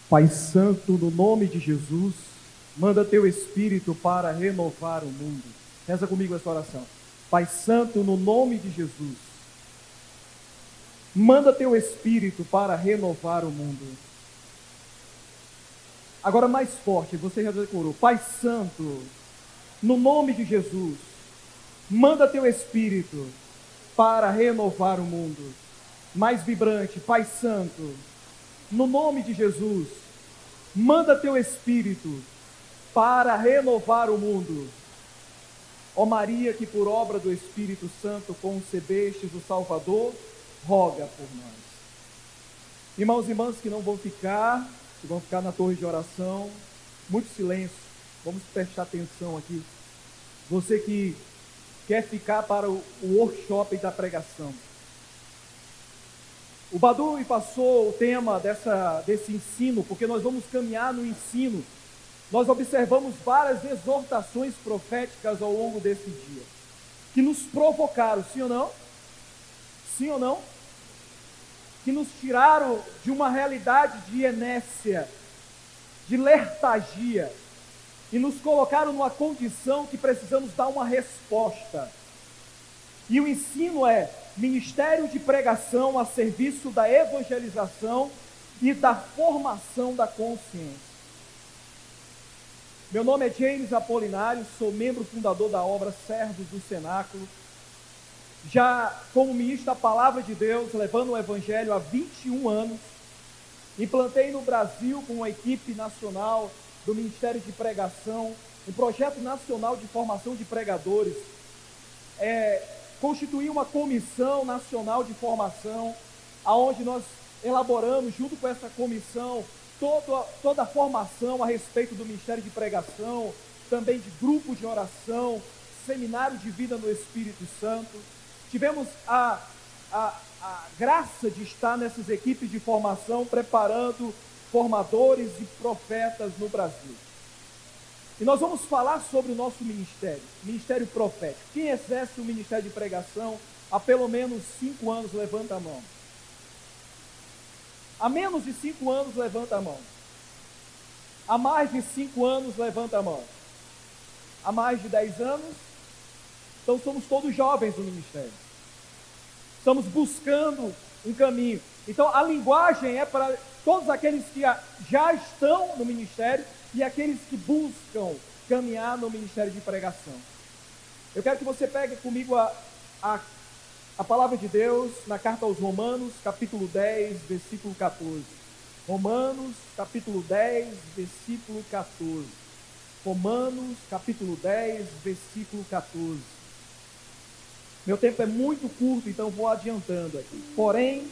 Pai Santo, no nome de Jesus, manda teu Espírito para renovar o mundo. Reza comigo essa oração. Pai Santo, no nome de Jesus, manda teu Espírito para renovar o mundo. Agora mais forte, você já decorou. Pai Santo, no nome de Jesus, manda teu Espírito para renovar o mundo. Mais vibrante, Pai Santo, no nome de Jesus, manda teu Espírito para renovar o mundo. Ó Maria, que por obra do Espírito Santo concebestes o Salvador, roga por nós. Irmãos e irmãs que não vão ficar, que vão ficar na torre de oração, muito silêncio, vamos prestar atenção aqui. Você que quer ficar para o workshop da pregação. O Badu passou o tema desse ensino, porque nós vamos caminhar no ensino. Nós observamos várias exortações proféticas ao longo desse dia, que nos provocaram, sim ou não? Sim ou não? Que nos tiraram de uma realidade de inércia, de letargia, e nos colocaram numa condição que precisamos dar uma resposta. E o ensino é ministério de pregação a serviço da evangelização e da formação da consciência. Meu nome é James Apolinário, sou membro fundador da obra Servos do Cenáculo. Já como ministro da Palavra de Deus, levando o Evangelho há 21 anos, implantei no Brasil com uma equipe nacional do Ministério de Pregação, um projeto nacional de formação de pregadores, constituí uma comissão nacional de formação, aonde nós elaboramos, junto com essa comissão, toda a formação a respeito do Ministério de Pregação, também de grupo de oração, seminário de vida no Espírito Santo. Tivemos a graça de estar nessas equipes de formação, preparando formadores e profetas no Brasil. E nós vamos falar sobre o nosso ministério profético. Quem exerce o ministério de pregação há pelo menos 5 anos, levanta a mão. Há menos de 5 anos, levanta a mão. Há mais de 5 anos, levanta a mão. Há mais de 10 anos, então somos todos jovens no ministério. Estamos buscando um caminho. Então a linguagem é para todos aqueles que já estão no ministério e aqueles que buscam caminhar no ministério de pregação. Eu quero que você pegue comigo a palavra de Deus na carta aos Romanos, capítulo 10, versículo 14. Romanos, capítulo 10, versículo 14. Romanos, capítulo 10, versículo 14. Meu tempo é muito curto, então vou adiantando aqui. Porém,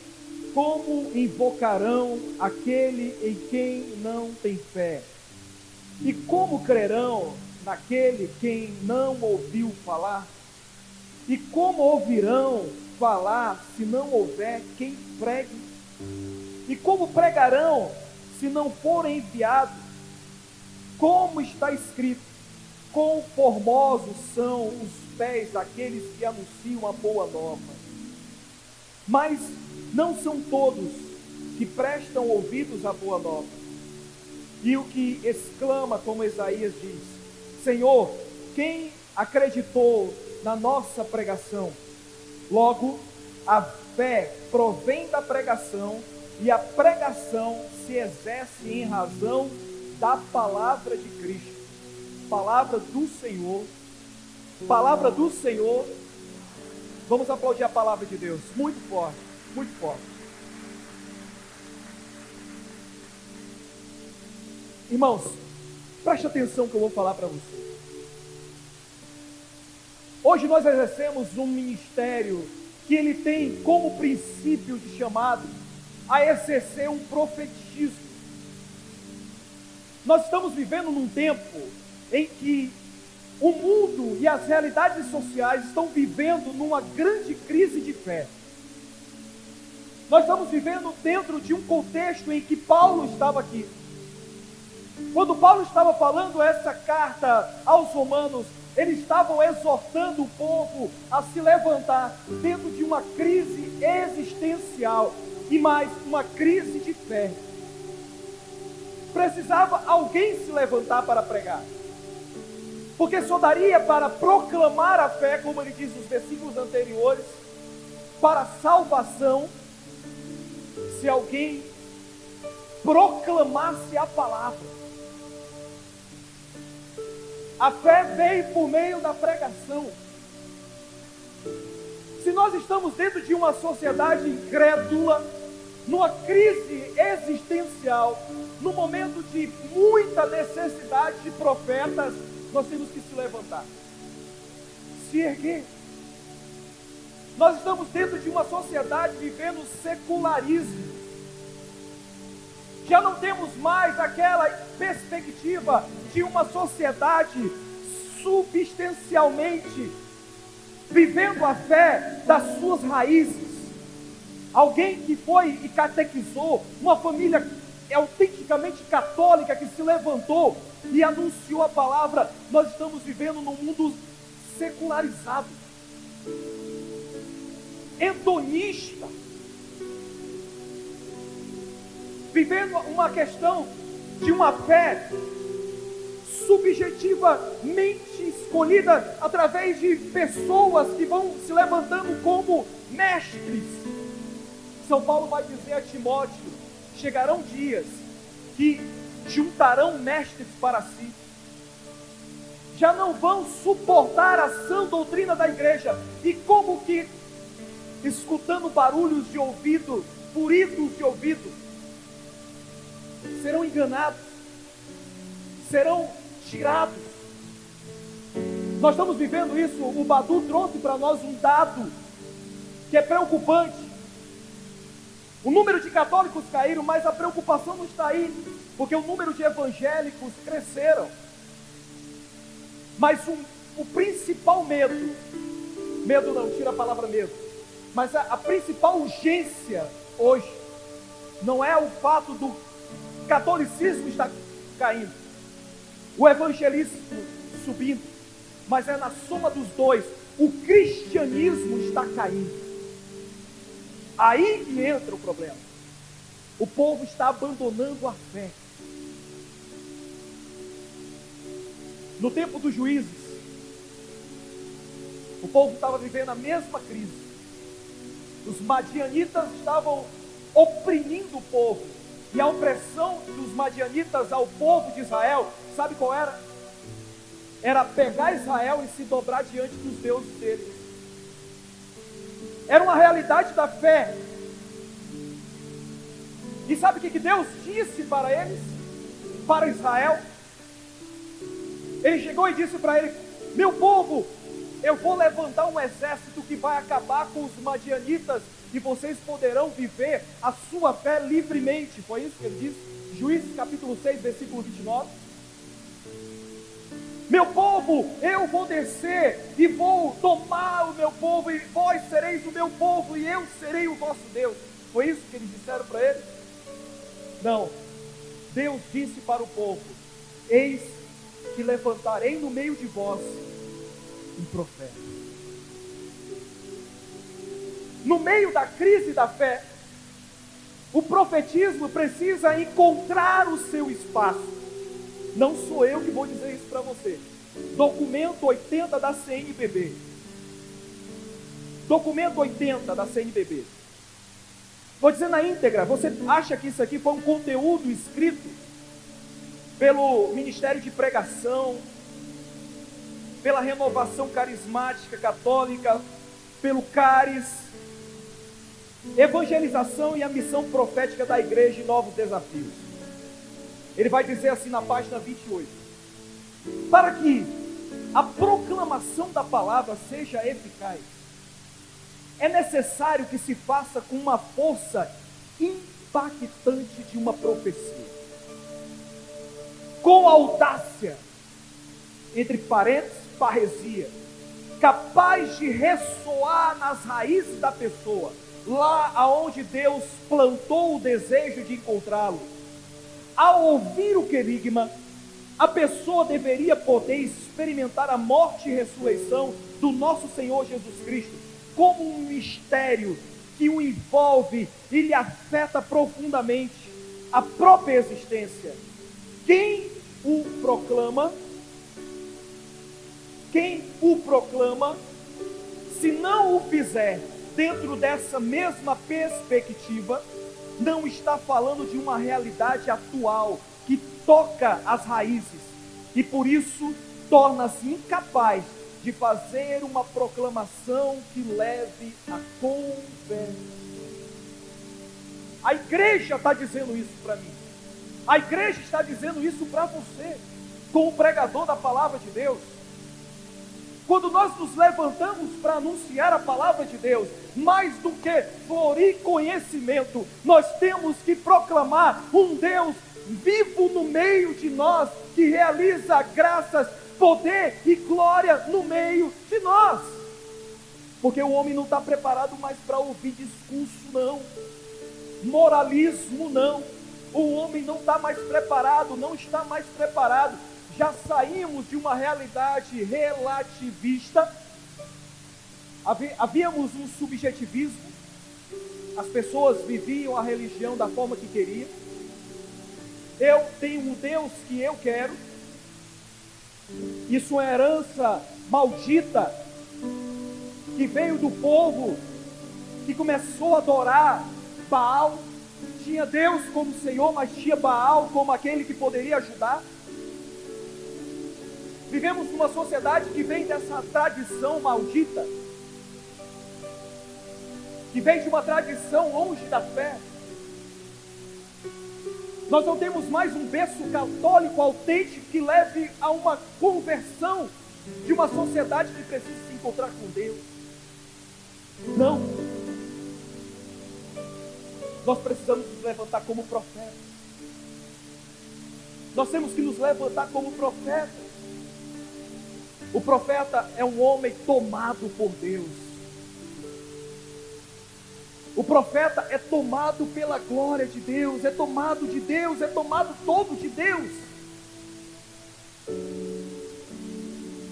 como invocarão aquele em quem não tem fé? E como crerão naquele quem não ouviu falar? E como ouvirão falar se não houver quem pregue? E como pregarão se não forem enviados? Como está escrito: quão formosos são os pés daqueles que anunciam a boa nova. Mas não são todos que prestam ouvidos à boa nova. E o que exclama, como Isaías diz: Senhor, quem acreditou na nossa pregação? Logo, a fé provém da pregação, e a pregação se exerce em razão da palavra de Cristo. Palavra do Senhor. Palavra do Senhor. Vamos aplaudir a palavra de Deus. Muito forte, muito forte. Irmãos, preste atenção que eu vou falar para você. Hoje nós exercemos um ministério que ele tem como princípio de chamado a exercer um profetismo. Nós estamos vivendo num tempo em que o mundo e as realidades sociais estão vivendo numa grande crise de fé. Nós estamos vivendo dentro de um contexto em que Paulo estava aqui. Quando Paulo estava falando essa carta aos Romanos, eles estavam exortando o povo a se levantar dentro de uma crise existencial e mais uma crise de fé. precisava alguém se levantar para pregar. Porque só daria para proclamar a fé, como ele diz nos versículos anteriores, para a salvação, se alguém proclamasse a palavra. A fé veio por meio da pregação. Se nós estamos dentro de uma sociedade incrédula, numa crise existencial, num momento de muita necessidade de profetas, nós temos que se levantar, se erguer. Nós estamos dentro de uma sociedade vivendo secularismo. Já não temos mais aquela perspectiva de uma sociedade substancialmente vivendo a fé das suas raízes. Alguém que foi e catequizou, uma família autenticamente católica que se levantou e anunciou a palavra. Nós estamos vivendo num mundo secularizado, hedonista, vivendo uma questão de uma fé subjetivamente escolhida através de pessoas que vão se levantando como mestres. São Paulo vai dizer a Timóteo: chegarão dias que juntarão mestres para si, já não vão suportar a sã doutrina da igreja, e como que escutando barulhos de ouvido, furidos de ouvido, serão enganados, serão tirados. Nós estamos vivendo isso. O Badu trouxe para nós um dado que é preocupante. O número de católicos caíram, mas a preocupação não está aí, porque o número de evangélicos cresceram. Mas o principal medo não, tira a palavra medo, mas a principal urgência hoje não é o fato do catolicismo estar caindo, o evangelismo subindo, mas é na soma dos dois, o cristianismo está caindo. Aí que entra o problema. O povo está abandonando a fé. No tempo dos juízes, o povo estava vivendo a mesma crise. Os madianitas estavam oprimindo o povo. E a opressão dos madianitas ao povo de Israel, sabe qual era? Era pegar Israel e se dobrar diante dos deuses deles. Era uma realidade da fé. E sabe o que Deus disse para eles? Para Israel? Ele chegou e disse para eles: meu povo, eu vou levantar um exército que vai acabar com os madianitas, e vocês poderão viver a sua fé livremente. Foi isso que ele disse? Juízes capítulo 6, versículo 29. Meu povo, eu vou descer e vou tomar o meu povo, e vós sereis o meu povo, e eu serei o vosso Deus. Foi isso que eles disseram para ele? Não. Deus disse para o povo: eis que levantarei no meio de vós um profeta. No meio da crise da fé, o profetismo precisa encontrar o seu espaço. Não sou eu que vou dizer isso para você. Documento 80 da CNBB. Documento 80 da CNBB. Vou dizer na íntegra. Você acha que isso aqui foi um conteúdo escrito pelo Ministério de Pregação, pela Renovação Carismática Católica, pelo CARES, Evangelização e a Missão Profética da Igreja e Novos Desafios? Ele vai dizer assim na página 28: para que a proclamação da palavra seja eficaz, é necessário que se faça com uma força impactante de uma profecia, com audácia, entre parênteses, parresia, capaz de ressoar nas raízes da pessoa, lá aonde Deus plantou o desejo de encontrá-lo. Ao ouvir o querigma, a pessoa deveria poder experimentar a morte e ressurreição do nosso Senhor Jesus Cristo como um mistério que o envolve e lhe afeta profundamente a própria existência. Quem o proclama, se não o fizer dentro dessa mesma perspectiva, não está falando de uma realidade atual que toca as raízes e por isso torna-se incapaz de fazer uma proclamação que leve a conversão. A igreja está dizendo isso para mim. A igreja está dizendo isso para você, como pregador da palavra de Deus. Quando nós nos levantamos para anunciar a palavra de Deus, mais do que florir conhecimento, nós temos que proclamar um Deus vivo no meio de nós, que realiza graças, poder e glória no meio de nós. Porque o homem não está preparado mais para ouvir discurso, não. Moralismo, não. O homem não está mais preparado, não está mais preparado. Já saímos de uma realidade relativista. Havíamos um subjetivismo. As pessoas viviam a religião da forma que queriam. Eu tenho um Deus que eu quero. Isso é uma herança maldita que veio do povo que começou a adorar Baal. Tinha Deus como Senhor, mas tinha Baal como aquele que poderia ajudar. Vivemos numa sociedade que vem dessa tradição maldita, que vem de uma tradição longe da fé. Nós não temos mais um berço católico autêntico que leve a uma conversão de uma sociedade que precisa se encontrar com Deus. Não. Nós precisamos nos levantar como profetas. Nós temos que nos levantar como profetas. O profeta é um homem tomado por Deus. O profeta é tomado pela glória de Deus, é tomado de Deus, é tomado todo de Deus.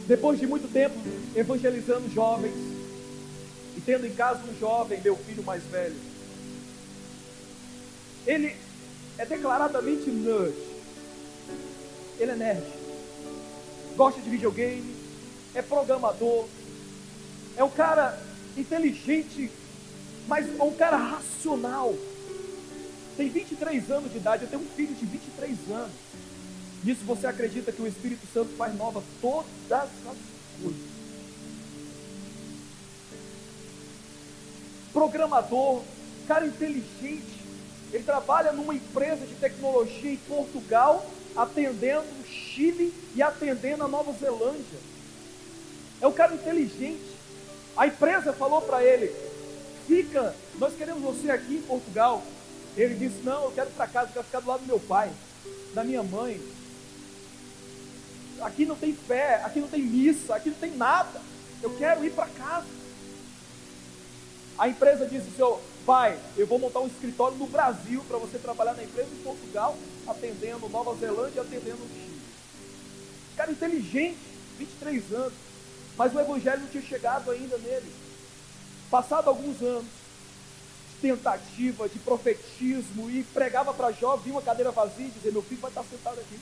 Depois de muito tempo evangelizando jovens e tendo em casa um jovem, meu filho mais velho, ele é declaradamente nerd. Ele é nerd, gosta de videogame, é programador, é um cara inteligente, mas é um cara racional. Tem 23 anos de idade. Eu tenho um filho de 23 anos. Nisso você acredita que o Espírito Santo faz nova todas as coisas. Programador, cara inteligente. Ele trabalha numa empresa de tecnologia em Portugal, atendendo o Chile e atendendo a Nova Zelândia. É um cara inteligente. A empresa falou para ele: fica, nós queremos você aqui em Portugal. Ele disse: não, eu quero ir para casa, eu quero ficar do lado do meu pai, da minha mãe. Aqui não tem fé, aqui não tem missa, aqui não tem nada. Eu quero ir para casa. A empresa disse: senhor, pai, eu vou montar um escritório no Brasil para você trabalhar na empresa em Portugal, atendendo Nova Zelândia e atendendo o Chile. Cara inteligente, 23 anos, mas o evangelho não tinha chegado ainda nele. Passado alguns anos de tentativa, de profetismo, e pregava para jovem, via uma cadeira vazia e dizia: meu filho vai estar sentado aqui.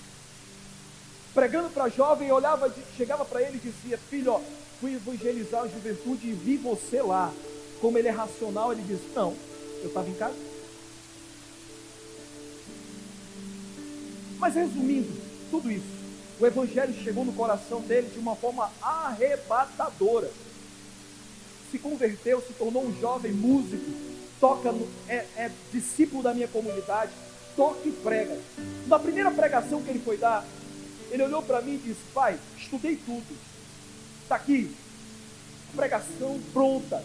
Pregando para jovem, olhava, chegava para ele e dizia: filho, ó, fui evangelizar a juventude e vi você lá. Como ele é racional, ele diz: não, eu estava em casa. Mas resumindo tudo isso, o evangelho chegou no coração dele de uma forma arrebatadora. Se converteu, se tornou um jovem músico, toca, é discípulo da minha comunidade, toca e prega. Na primeira pregação que ele foi dar, ele olhou para mim e disse: pai, estudei tudo, está aqui, a pregação pronta.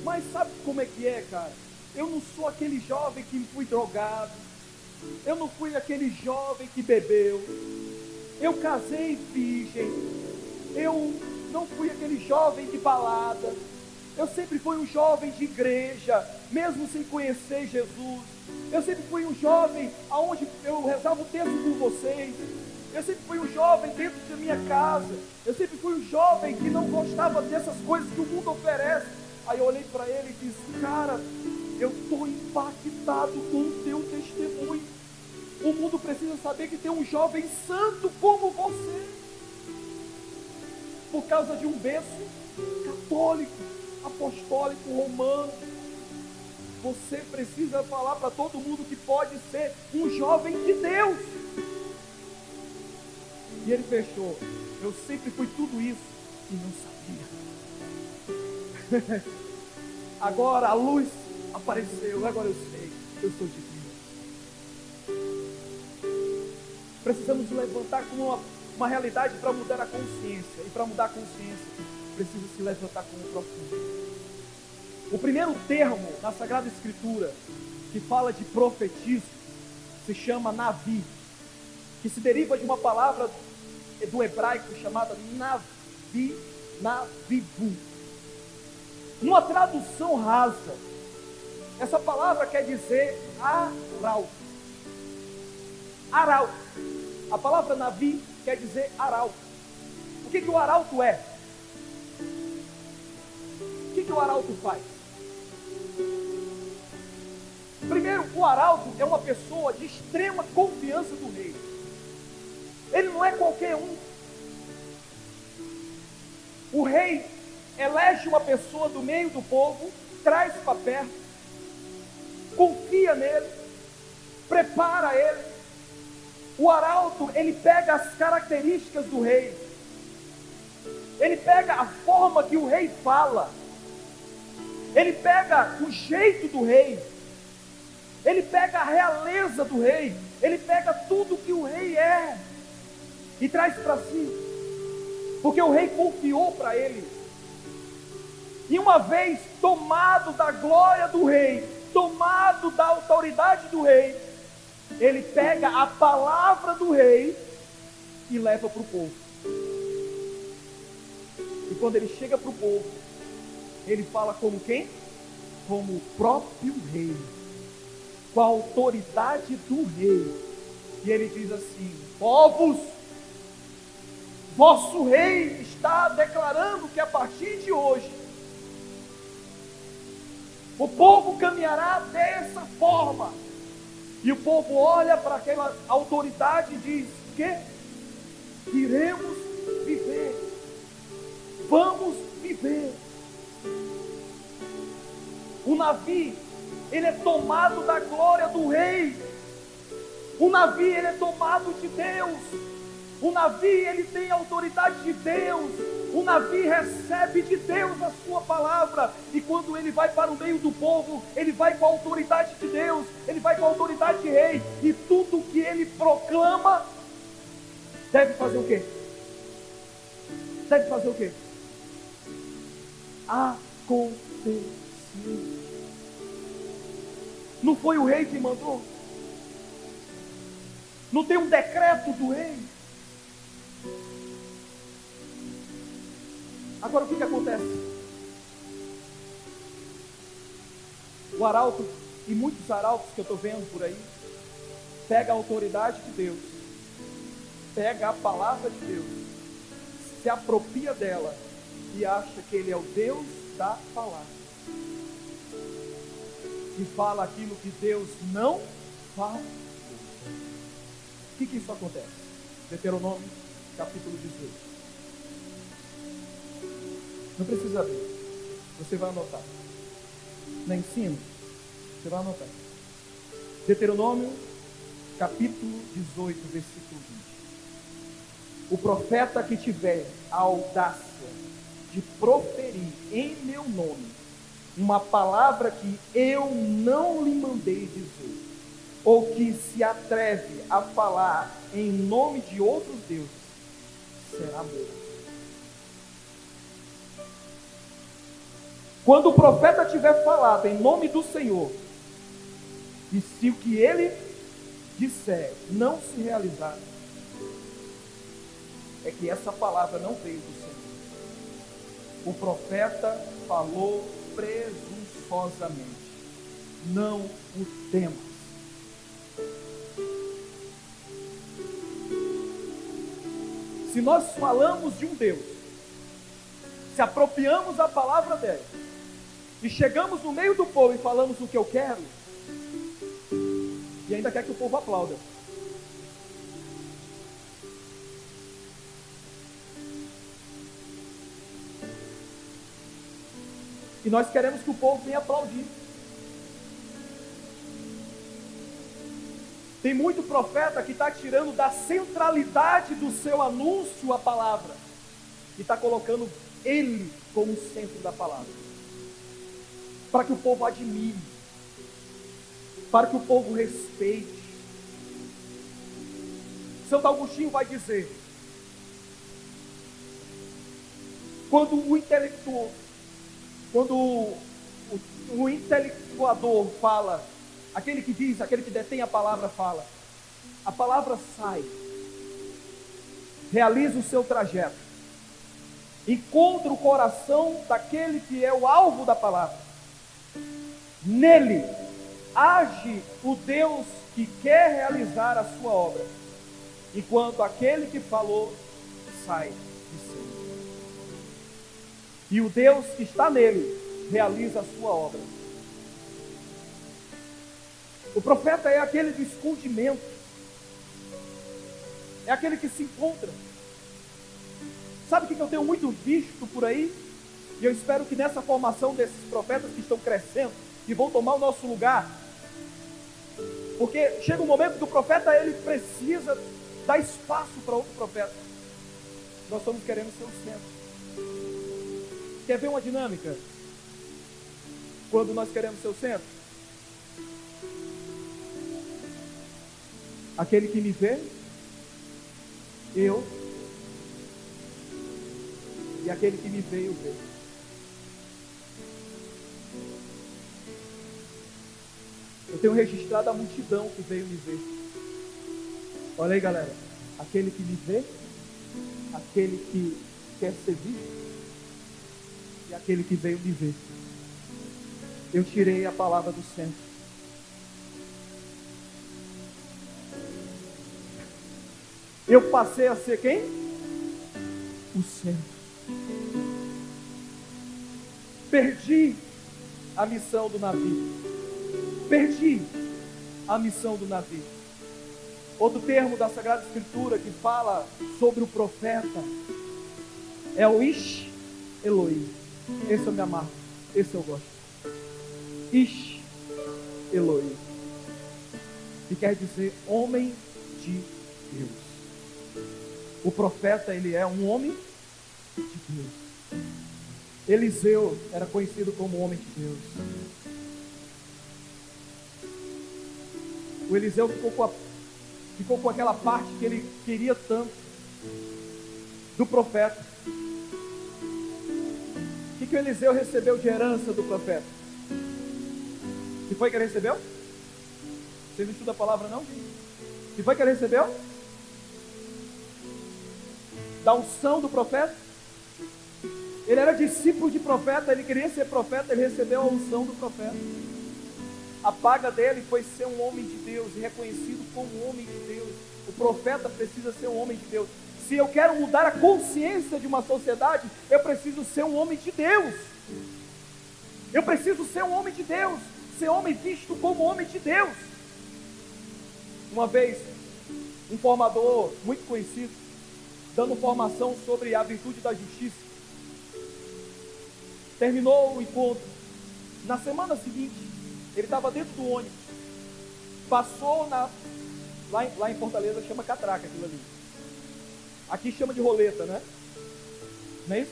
Mas sabe como é que é, cara? Eu não sou aquele jovem que fui drogado, eu não fui aquele jovem que bebeu, eu casei virgem, eu não fui aquele jovem de balada, eu sempre fui um jovem de igreja, mesmo sem conhecer Jesus. Eu sempre fui um jovem aonde eu rezava o texto com vocês. Eu sempre fui um jovem dentro da minha casa. Eu sempre fui um jovem que não gostava dessas coisas que o mundo oferece. Aí eu olhei para ele e disse: cara, eu estou impactado com o teu testemunho. O mundo precisa saber que tem um jovem santo como você. Por causa de um berço católico, apostólico, romano. Você precisa falar para todo mundo que pode ser um jovem de Deus. E ele fechou: eu sempre fui tudo isso e não sabia. Agora a luz apareceu, agora eu sei, eu sou de Deus. Precisamos levantar com uma realidade para mudar a consciência. E para mudar a consciência, precisa se levantar com o profundo. O primeiro termo na Sagrada Escritura que fala de profetismo se chama Navi, que se deriva de uma palavra do hebraico chamada Navibu. Numa tradução rasa, essa palavra quer dizer arauto. Arauto. A palavra Navi quer dizer arauto. O que o arauto é? O que o arauto faz? Primeiro, o arauto é uma pessoa de extrema confiança do rei. Ele não é qualquer um. O rei elege uma pessoa do meio do povo, traz para perto, confia nele, prepara ele. O arauto, ele pega as características do rei, ele pega a forma que o rei fala, ele pega o jeito do rei, ele pega a realeza do rei, ele pega tudo que o rei é e traz para si, porque o rei confiou para ele. E uma vez tomado da glória do rei, tomado da autoridade do rei, ele pega a palavra do rei e leva para o povo. E quando ele chega para o povo, ele fala como quem? Como o próprio rei, com a autoridade do rei. E ele diz assim: povos, vosso rei está declarando que a partir de hoje o povo caminhará dessa forma. E o povo olha para aquela autoridade e diz: que? Iremos viver. Vamos viver. O Navi, ele é tomado da glória do rei. O Navi, ele é tomado de Deus. O Navi, ele tem a autoridade de Deus. O Navi recebe de Deus a sua palavra. E quando ele vai para o meio do povo, ele vai com a autoridade de Deus, ele vai com a autoridade de rei. E tudo que ele proclama deve fazer o quê? Deve fazer o quê? Acontecer. Não foi o rei que mandou? Não tem um decreto do rei? Agora o que acontece? O arauto, e muitos arautos que eu estou vendo por aí, pega a autoridade de Deus, pega a palavra de Deus, se apropria dela e acha que ele é o Deus da palavra. E fala aquilo que Deus não fala. O que isso acontece? Deuteronômio, capítulo 18. Não precisa ver, você vai anotar. Na ensino, você vai anotar. Deuteronômio, capítulo 18, versículo 20. O profeta que tiver a audácia de proferir em meu nome uma palavra que eu não lhe mandei dizer, ou que se atreve a falar em nome de outros deuses, será morto. Quando o profeta tiver falado em nome do Senhor, e se o que ele disser não se realizar, é que essa palavra não veio do Senhor. O profeta falou presunçosamente. Não o temas. Se nós falamos de um Deus, se apropriamos da palavra dele, e chegamos no meio do povo e falamos o que eu quero, e ainda quer que o povo aplauda, E nós queremos que o povo venha aplaudir. Tem muito profeta que está tirando da centralidade do seu anúncio a palavra. E está colocando ele como o centro da palavra. Para que o povo admire. Para que o povo respeite. Santo Agostinho vai dizer: quando o intelectuador fala, aquele que diz, aquele que detém a palavra fala, a palavra sai, realiza o seu trajeto, encontra o coração daquele que é o alvo da palavra, nele age o Deus que quer realizar a sua obra, enquanto aquele que falou sai de si. E o Deus que está nele realiza a sua obra. O profeta é aquele do escondimento, é aquele que se encontra. Sabe o que eu tenho muito visto por aí? E eu espero que nessa formação desses profetas que estão crescendo e vão tomar o nosso lugar, porque chega um momento que o profeta ele precisa dar espaço para outro profeta. Nós estamos querendo ser o centro. Quer ver uma dinâmica? Quando nós queremos ser o centro? Aquele que me vê, eu, e aquele que me veio ver. Eu tenho registrado a multidão que veio me ver. Olha aí, galera. Aquele que me vê, aquele que quer ser visto e aquele que veio me ver. Eu tirei a palavra do centro. Eu passei a ser quem? O centro. Perdi a missão do navio. Perdi a missão do navio. Outro termo da Sagrada Escritura que fala sobre o profeta é o Ish Elohim. Esse eu me amarro, esse eu gosto. Ish Elohim, que quer dizer homem de Deus. O profeta, ele é um homem de Deus. Eliseu era conhecido como homem de Deus. O Eliseu ficou com aquela parte que ele queria tanto do profeta. O que o Eliseu recebeu de herança do profeta? O que foi que ele recebeu? Vocês não estudam a palavra não? O que foi que ele recebeu? Da unção do profeta? Ele era discípulo de profeta, ele queria ser profeta, ele recebeu a unção do profeta. A paga dele foi ser um homem de Deus, reconhecido como um homem de Deus. O profeta precisa ser um homem de Deus. Se eu quero mudar a consciência de uma sociedade, eu preciso ser um homem de Deus. Eu preciso ser um homem de Deus, ser homem visto como homem de Deus. Uma vez, um formador muito conhecido, dando formação sobre a virtude da justiça, terminou o encontro. Na semana seguinte, ele estava dentro do ônibus, passou lá em Fortaleza chama catraca aquilo ali. Aqui chama de roleta, né? Não é isso?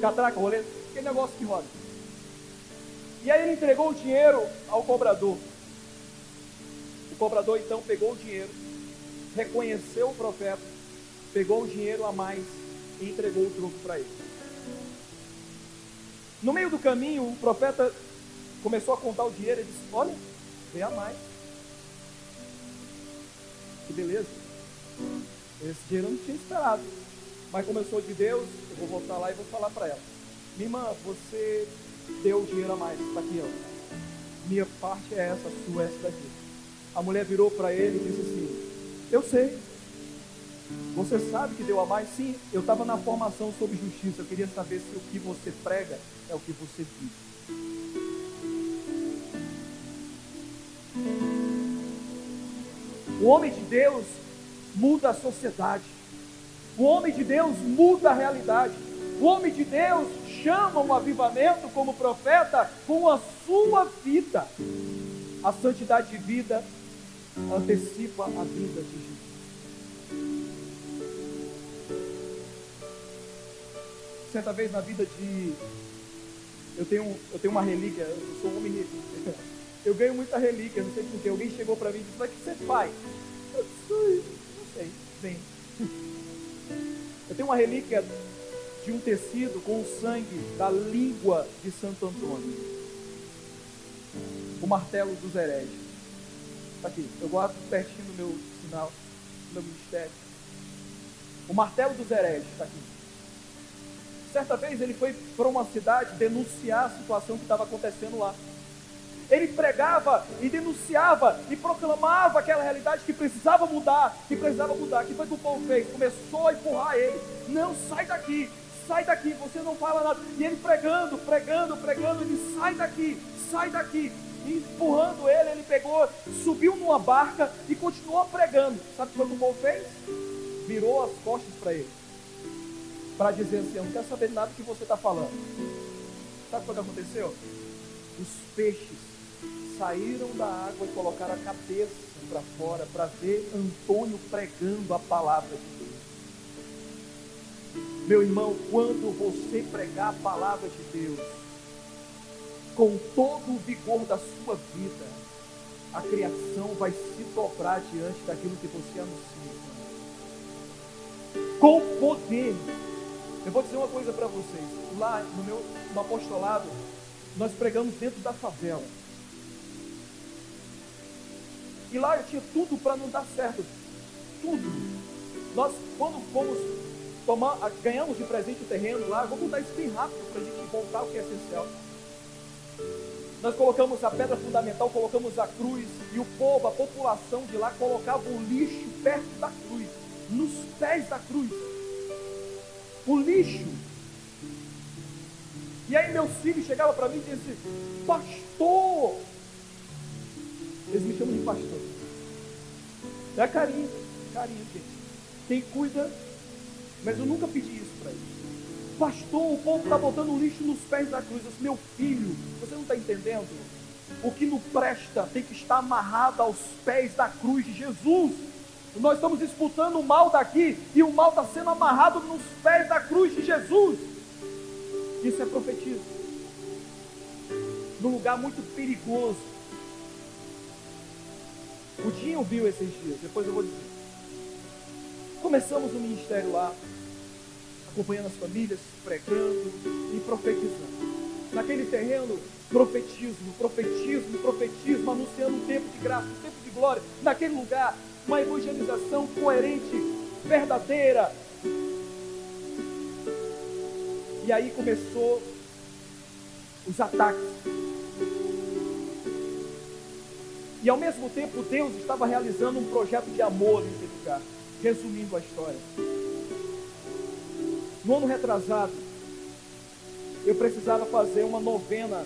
Catraca, roleta, aquele negócio que roda. E aí ele entregou o dinheiro ao cobrador. O cobrador então pegou o dinheiro, reconheceu o profeta, pegou o dinheiro a mais e entregou o troco para ele. No meio do caminho, o profeta começou a contar o dinheiro e disse: olha, veio a mais. Que beleza. Esse dinheiro eu não tinha esperado. Mas começou de Deus, eu vou voltar lá e vou falar para ela: minha irmã, você deu o dinheiro a mais, está aqui, ó. Minha parte é essa, a sua é essa daqui. A mulher virou para ele e disse assim: eu sei. Você sabe que deu a mais? Sim, eu estava na formação sobre justiça. Eu queria saber se o que você prega é o que você diz. O homem de Deus muda a sociedade. O homem de Deus muda a realidade. O homem de Deus chama um avivamento como profeta com a sua vida. A santidade de vida antecipa a vida de Jesus. Certa vez na vida de... Eu tenho uma relíquia, eu sou um homem relíquia. Eu ganho muita relíquia, não sei porquê. Alguém chegou para mim e disse: mas o que você faz? Eu disse: não sei, bem. Eu tenho uma relíquia de um tecido com o sangue da língua de Santo Antônio. O martelo dos hereges. Está aqui, eu guardo pertinho do meu sinal, do meu ministério. O martelo dos hereges está aqui. Certa vez ele foi para uma cidade denunciar a situação que estava acontecendo lá. Ele pregava e denunciava e proclamava aquela realidade que precisava mudar, que precisava mudar. O que foi que o povo fez? Começou a empurrar ele. Não, sai daqui, você não fala nada. E ele pregando, ele: sai daqui. E empurrando ele pegou, subiu numa barca e continuou pregando. Sabe o que o povo fez? Virou as costas para ele, para dizer assim: eu não quero saber nada do que você está falando. Sabe o que aconteceu? Os peixes saíram da água e colocaram a cabeça para fora para ver Antônio pregando a palavra de Deus. Meu irmão, quando você pregar a palavra de Deus com todo o vigor da sua vida, a criação vai se dobrar diante daquilo que você anuncia. Com poder. Eu vou dizer uma coisa para vocês. Lá no apostolado, nós pregamos dentro da favela. E lá eu tinha tudo para não dar certo. Tudo. Nós, quando fomos ganhamos de presente o terreno lá, vou contar isso bem rápido para a gente voltar ao que é essencial. Nós colocamos a pedra fundamental, colocamos a cruz, e o povo, a população de lá, colocava o lixo perto da cruz, nos pés da cruz. O lixo. E aí meus filhos chegavam para mim e diziam assim: pastor. Eles me chamam de pastor. É carinho, gente. Quem cuida, mas eu nunca pedi isso para eles. Pastor, o povo está botando lixo nos pés da cruz. Eu disse: meu filho, você não está entendendo? O que não presta tem que estar amarrado aos pés da cruz de Jesus. Nós estamos disputando o mal daqui, e o mal está sendo amarrado nos pés da cruz de Jesus. Isso é profetismo. Num lugar muito perigoso. O Dinho viu esses dias, depois eu vou dizer. Começamos o ministério lá, acompanhando as famílias, pregando e profetizando. Naquele terreno, profetismo, anunciando um tempo de graça, um tempo de glória. Naquele lugar, uma evangelização coerente, verdadeira. E aí começou os ataques. E ao mesmo tempo Deus estava realizando um projeto de amor nesse lugar. Resumindo a história, no ano retrasado, eu precisava fazer uma novena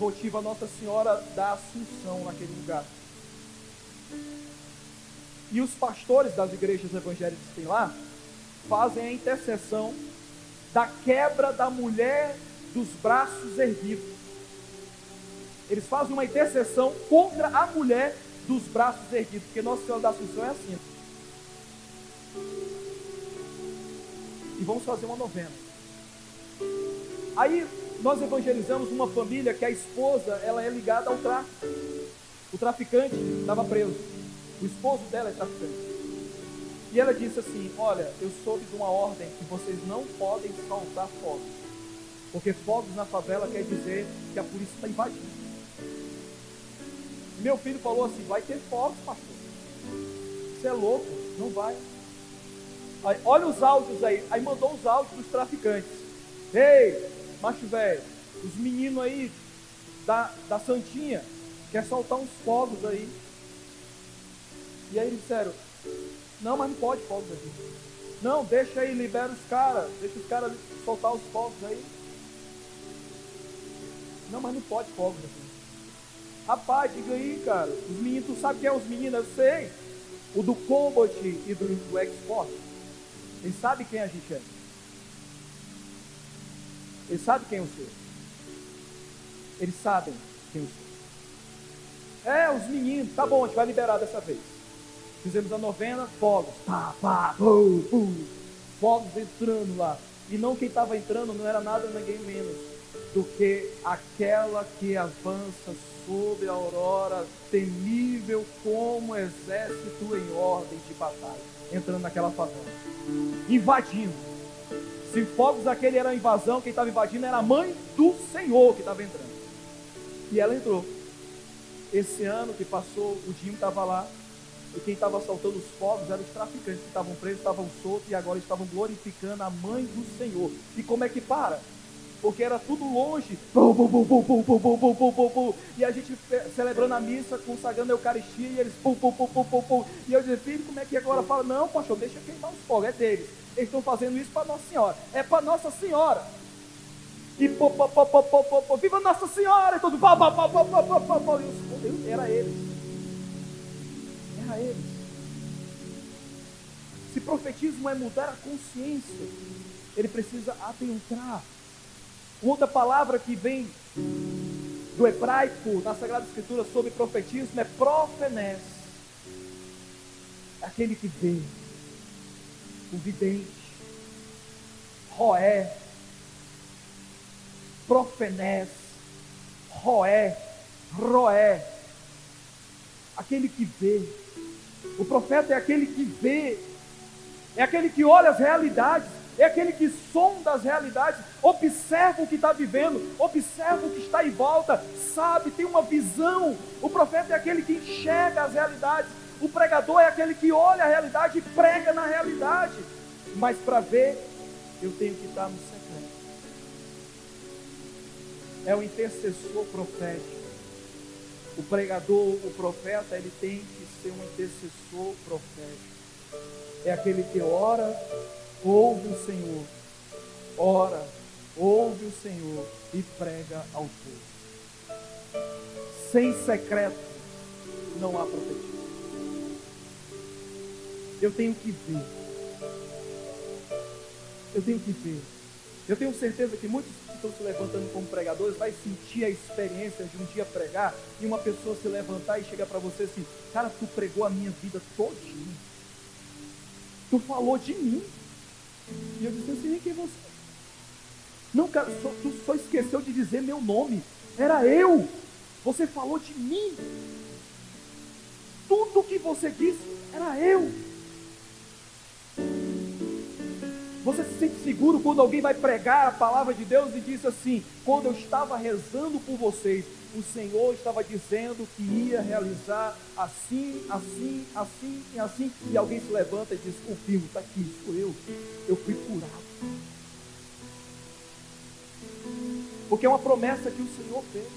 votiva a Nossa Senhora da Assunção naquele lugar. E os pastores das igrejas evangélicas que tem lá fazem a intercessão da quebra da mulher dos braços erguidos. Eles fazem uma intercessão contra a mulher dos braços erguidos, porque Nossa Senhora da Assunção é assim. E vamos fazer uma novena. Aí nós evangelizamos uma família que a esposa, ela é ligada ao tráfico. O traficante estava preso. O esposo dela é traficante. E ela disse assim: olha, eu soube de uma ordem que vocês não podem soltar fogos, porque fogos na favela quer dizer que a polícia está invadindo. Meu filho falou assim: vai ter fogos, pastor. Você é louco, não vai. Aí, olha os áudios aí. Aí mandou os áudios dos traficantes. Ei, macho velho, os meninos aí da Santinha quer soltar uns fogos aí. E aí eles disseram: não, mas não pode fogos aqui. Não, deixa aí, libera os caras. Deixa os caras soltar os fogos aí. Não, mas não pode fogos aqui. Rapaz, diga aí, cara. Os meninos, tu sabe quem é os meninos? Eu sei. O do Combat e do Export. Eles sabem quem a gente é. Eles sabem quem eu sou. Eles sabem quem eu sou. Os meninos, tá bom, a gente vai liberar dessa vez. Fizemos a novena, fogos, pá, pá, pum, pum, fogos entrando lá. E não, quem estava entrando não era nada, ninguém menos do que aquela que avança sobre a aurora, temível como exército em ordem de batalha, entrando naquela favela, invadindo. Se fogos aquele era a invasão, quem estava invadindo era a mãe do Senhor que estava entrando. E ela entrou. Esse ano que passou, o Dinho estava lá, e quem estava soltando os fogos eram os traficantes que estavam presos, estavam soltos e agora estavam glorificando a mãe do Senhor. E como é que para? Porque era tudo longe, e a gente celebrando a missa, consagrando a Eucaristia, e eles e eu disse, filho, como é que agora fala? Não, pastor, deixa queimar os fogos, é deles. Eles estão fazendo isso para Nossa Senhora, é para Nossa Senhora. E viva Nossa Senhora, e todo era eles. Era eles. Se profetismo é mudar a consciência, ele precisa adentrar. Outra palavra que vem do hebraico na Sagrada Escritura sobre profetismo é profenés. Aquele que vê, o vidente, roé, profenés, roé, roé, aquele que vê. O profeta é aquele que vê, é aquele que olha as realidades, é aquele que sonda as realidades, observa o que está vivendo, observa o que está em volta, sabe, tem uma visão. O profeta é aquele que enxerga as realidades, o pregador é aquele que olha a realidade e prega na realidade. Mas para ver, eu tenho que estar no secreto. É o intercessor profético. O pregador, o profeta, ele tem que ser um intercessor profético. É aquele que ora, ouve o Senhor, ora, ouve o Senhor e prega ao povo. Sem secreto não há profetismo. Eu tenho que ver. Eu tenho que ver. Eu tenho certeza que muitos que estão se levantando como pregadores vai sentir a experiência de um dia pregar e uma pessoa se levantar e chegar para você assim: cara, tu pregou a minha vida todinha. Tu falou de mim. E eu disse assim: quem é você? Não, cara, tu só esqueceu de dizer meu nome. Era eu. Você falou de mim. Tudo que você disse era eu. Você se sente seguro quando alguém vai pregar a palavra de Deus e diz assim: quando eu estava rezando por vocês, o Senhor estava dizendo que ia realizar assim, assim, assim e assim. E alguém se levanta e diz: confirmo, está aqui, sou eu fui curado. Porque é uma promessa que o Senhor fez: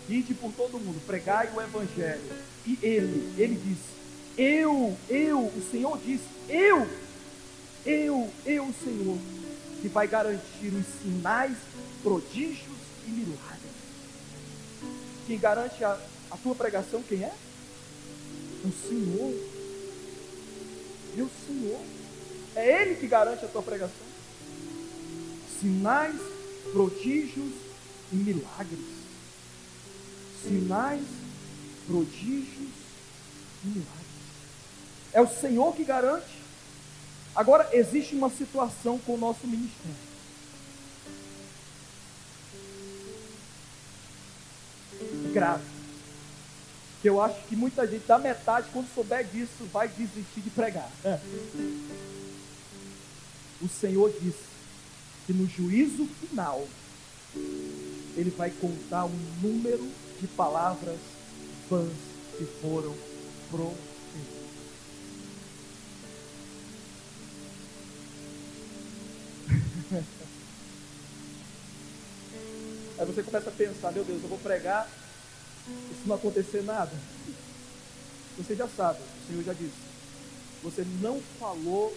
ide por todo mundo, pregai o Evangelho. E ele disse: o Senhor disse, eu, Senhor, que vai garantir os sinais, prodígios e milagres. Quem garante a tua pregação, quem é? O Senhor. É o Senhor. É Ele que garante a tua pregação. Sinais, prodígios e milagres. Sinais, prodígios e milagres. É o Senhor que garante. Agora, existe uma situação com o nosso ministério. Grave. Que eu acho que muita gente, da metade, quando souber disso, vai desistir de pregar. O Senhor disse que no juízo final, Ele vai contar um número de palavras vãs que foram proferidas. Aí você começa a pensar: meu Deus, eu vou pregar e se não acontecer nada. Você já sabe, o Senhor já disse: você não falou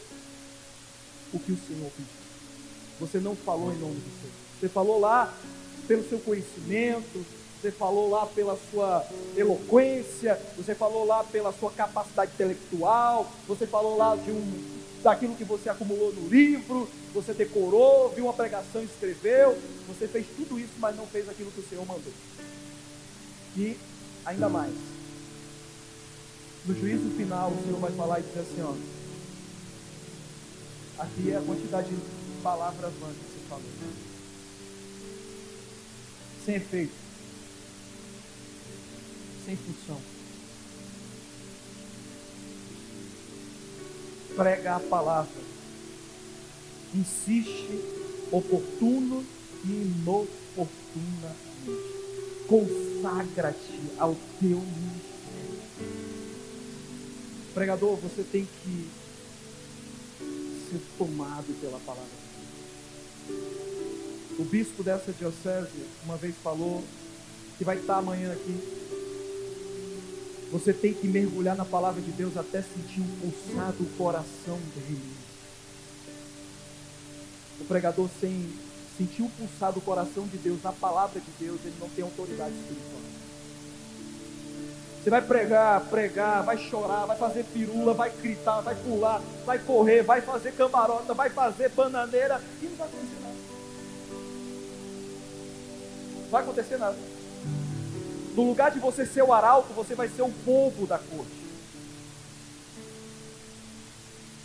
o que o Senhor pediu. Você não falou em nome do Senhor. Você falou lá pelo seu conhecimento, você falou lá pela sua eloquência, você falou lá pela sua capacidade intelectual, você falou lá de daquilo que você acumulou no livro, você decorou, viu uma pregação, escreveu, você fez tudo isso, mas não fez aquilo que o Senhor mandou. E ainda mais, no juízo final, o Senhor vai falar e dizer assim, ó, aqui é a quantidade de palavras vãs que você falou, sem efeito, sem função. Prega a palavra, insiste oportuno e inoportunamente, consagra-te ao teu ministério. Pregador, você tem que ser tomado pela palavra de Deus. O bispo dessa diocese uma vez falou, que vai estar amanhã aqui, você tem que mergulhar na palavra de Deus até sentir um pulsar do coração dele. O pregador, sem sentir o pulsar do coração de Deus na palavra de Deus, ele não tem autoridade espiritual. Você vai pregar, vai chorar, vai fazer pirula, vai gritar, vai pular, vai correr, vai fazer cambarota, vai fazer bananeira e não vai acontecer nada. Não vai acontecer nada. No lugar de você ser o arauto, você vai ser o povo da corte.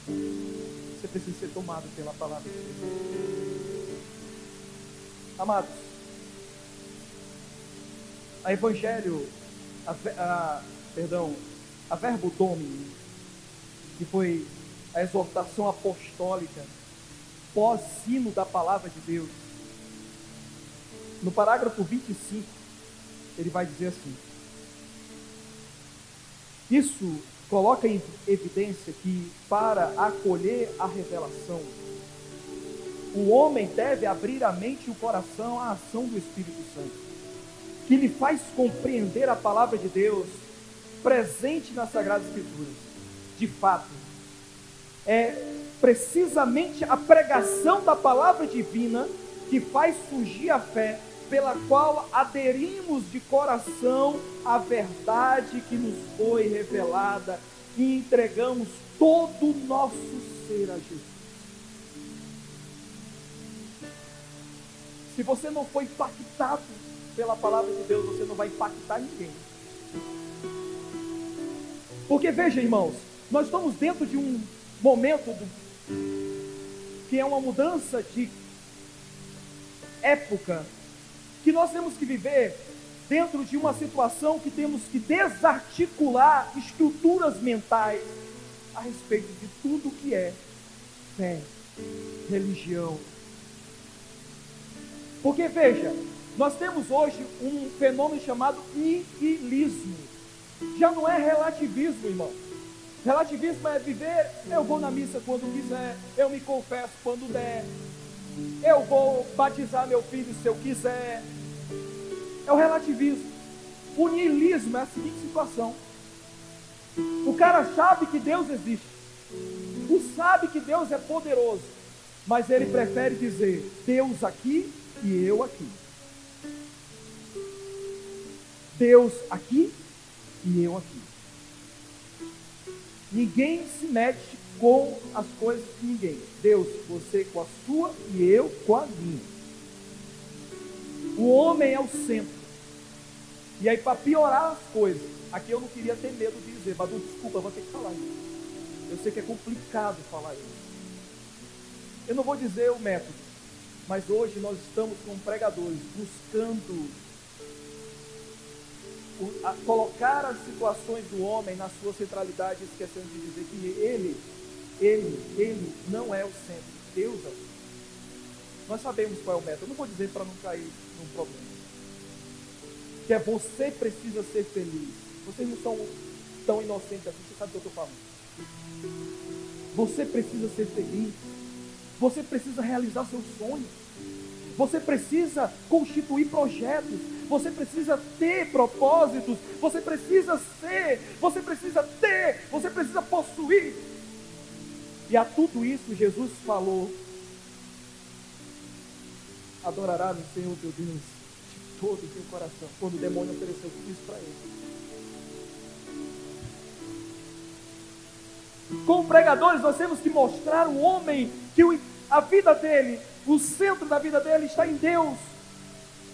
Você precisa ser tomado pela palavra de Deus. Amados, a Evangelho, a Verbo Domini, que foi a exortação apostólica, pós-sino da palavra de Deus, no parágrafo 25, ele vai dizer assim: isso coloca em evidência que, para acolher a revelação, o homem deve abrir a mente e o coração à ação do Espírito Santo, que lhe faz compreender a palavra de Deus presente nas Sagradas Escrituras. De fato, é precisamente a pregação da palavra divina que faz surgir a fé, pela qual aderimos de coração à verdade que nos foi revelada e entregamos todo o nosso ser a Jesus. Se você não foi impactado pela palavra de Deus, você não vai impactar ninguém. Porque veja, irmãos, nós estamos dentro de um momento que é uma mudança de época, que nós temos que viver dentro de uma situação que temos que desarticular estruturas mentais a respeito de tudo que é fé, religião. Porque veja, nós temos hoje um fenômeno chamado niilismo. Já não é relativismo, irmão. Relativismo é viver, eu vou na missa quando quiser, eu me confesso quando der, eu vou batizar meu filho se eu quiser. É o relativismo. O niilismo é a seguinte situação: o cara sabe que Deus existe, sabe que Deus é poderoso, mas ele prefere dizer Deus aqui e eu aqui. Deus aqui e eu aqui. Ninguém se mete com as coisas de ninguém. Deus, você com a sua e eu com a minha. O homem é o centro. E aí, para piorar as coisas, aqui eu não queria ter medo de dizer, Badu, desculpa, eu vou ter que falar isso. Eu sei que é complicado falar isso. Eu não vou dizer o método, mas hoje nós estamos como pregadores buscando colocar as situações do homem na sua centralidade, esquecendo de dizer que ele não é o centro, Deus é o centro. Nós sabemos qual é o método. Eu não vou dizer para não cair num problema, que é você precisa ser feliz. Vocês não são tão inocentes assim, você sabe o que eu estou falando. Você precisa ser feliz, você precisa realizar seus sonhos, você precisa constituir projetos, você precisa ter propósitos, você precisa ser, você precisa ter, você precisa possuir. E a tudo isso Jesus falou: adorarás o Senhor teu Deus de todo o teu coração. Quando o demônio ofereceu tudo isso para ele, Como pregadores, nós temos que mostrar ao homem que a vida dele, o centro da vida dele está em Deus.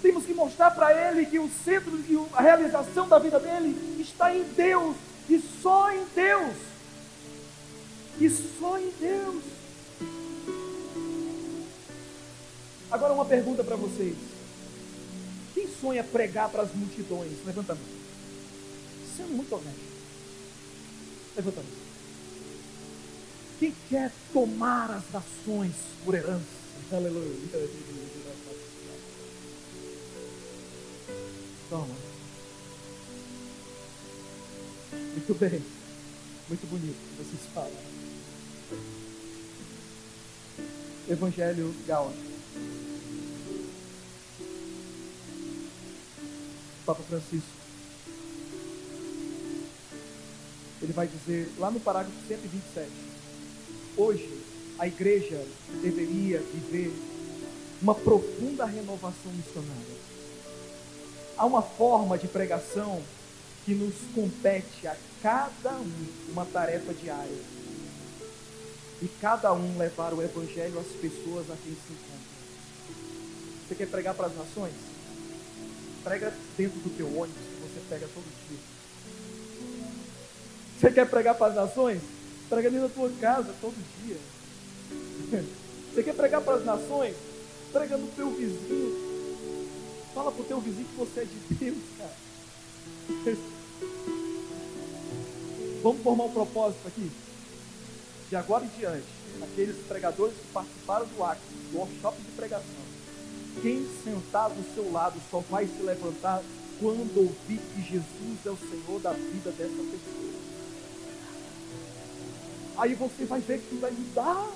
Temos que mostrar para ele que o centro e a realização da vida dele está em Deus, e só em Deus. E só em Deus. Agora uma pergunta para vocês. Quem sonha pregar para as multidões? Levanta a mão. Sendo muito honesto. Levanta a mão. Quem quer tomar as nações por herança? Aleluia. Toma. Muito bem. Muito bonito que vocês falam. Evangelho Gáudio. Papa Francisco. Ele vai dizer lá no parágrafo 127. Hoje a igreja deveria viver uma profunda renovação missionária. Há uma forma de pregação que nos compete a cada um, uma tarefa diária. E cada um levar o evangelho às pessoas a quem se encontra. Você quer pregar para as nações? Prega dentro do teu ônibus que você pega todo dia. Você quer pregar para as nações? Prega dentro da tua casa todo dia. Você quer pregar para as nações? Prega no teu vizinho. Fala para o teu vizinho que você é de Deus, cara. Vamos formar um propósito aqui. De agora em diante, aqueles pregadores que participaram do ACT, do workshop de pregação, quem sentar do seu lado só vai se levantar quando ouvir que Jesus é o Senhor da vida dessa pessoa. Aí você vai ver que vai mudar.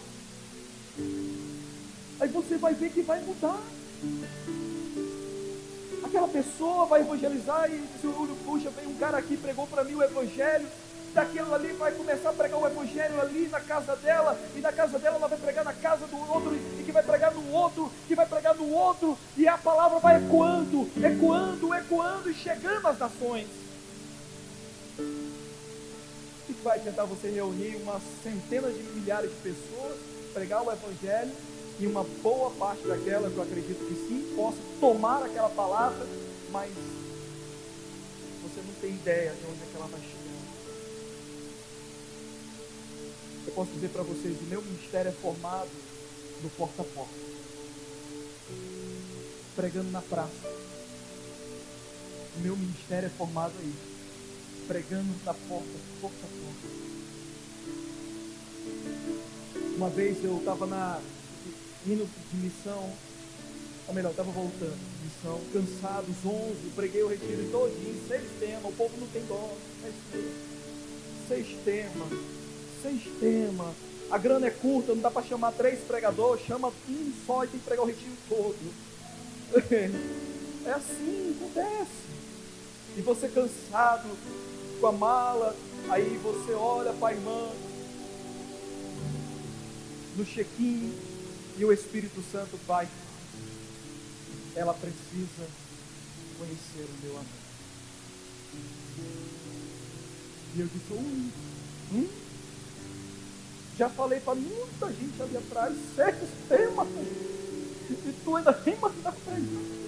Aí você vai ver que vai mudar. Aquela pessoa vai evangelizar e diz: puxa, vem um cara aqui, pregou para mim o evangelho. Daquilo ali vai começar a pregar o evangelho ali na casa dela, e na casa dela ela vai pregar na casa do outro, e que vai pregar no outro, que vai pregar no outro, e a palavra vai ecoando, ecoando, ecoando, e chegando às nações. E vai tentar você reunir umas centenas de milhares de pessoas, pregar o evangelho, e uma boa parte daquelas, eu acredito que sim, possa tomar aquela palavra, mas você não tem ideia de onde é que ela vai chegar. Eu posso dizer para vocês, o meu ministério é formado no porta a porta, pregando na praça. O meu ministério é formado aí, pregando na porta a porta. Uma vez eu estava indo de missão, ou melhor, estava voltando de missão, cansado, zonzo, preguei o retiro todinho, 6 temas, o povo não tem dó, 6 temas, a grana é curta, não dá para chamar 3 pregadores, chama um só e tem que pregar o retiro todo. É assim, acontece. E você cansado, com a mala, aí você olha para a irmã no check-in e o Espírito Santo vai. Ela precisa conhecer o meu amor. E eu disse: já falei para muita gente ali atrás, 6 temas, e tu ainda nem mandar para mim.